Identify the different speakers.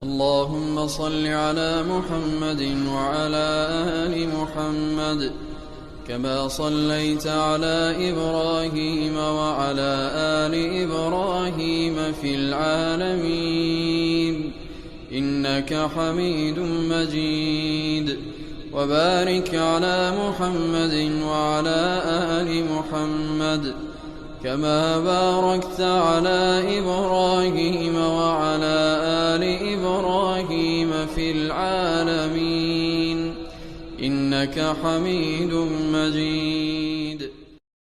Speaker 1: اللهم صل على محمد وعلى آل محمد كما صليت على إبراهيم وعلى آل إبراهيم في العالمين إنك حميد مجيد. وبارك على محمد وعلى آل محمد كما باركت على إبراهيم وعلى آل إبراهيم في العالمين إنك حميد مجيد.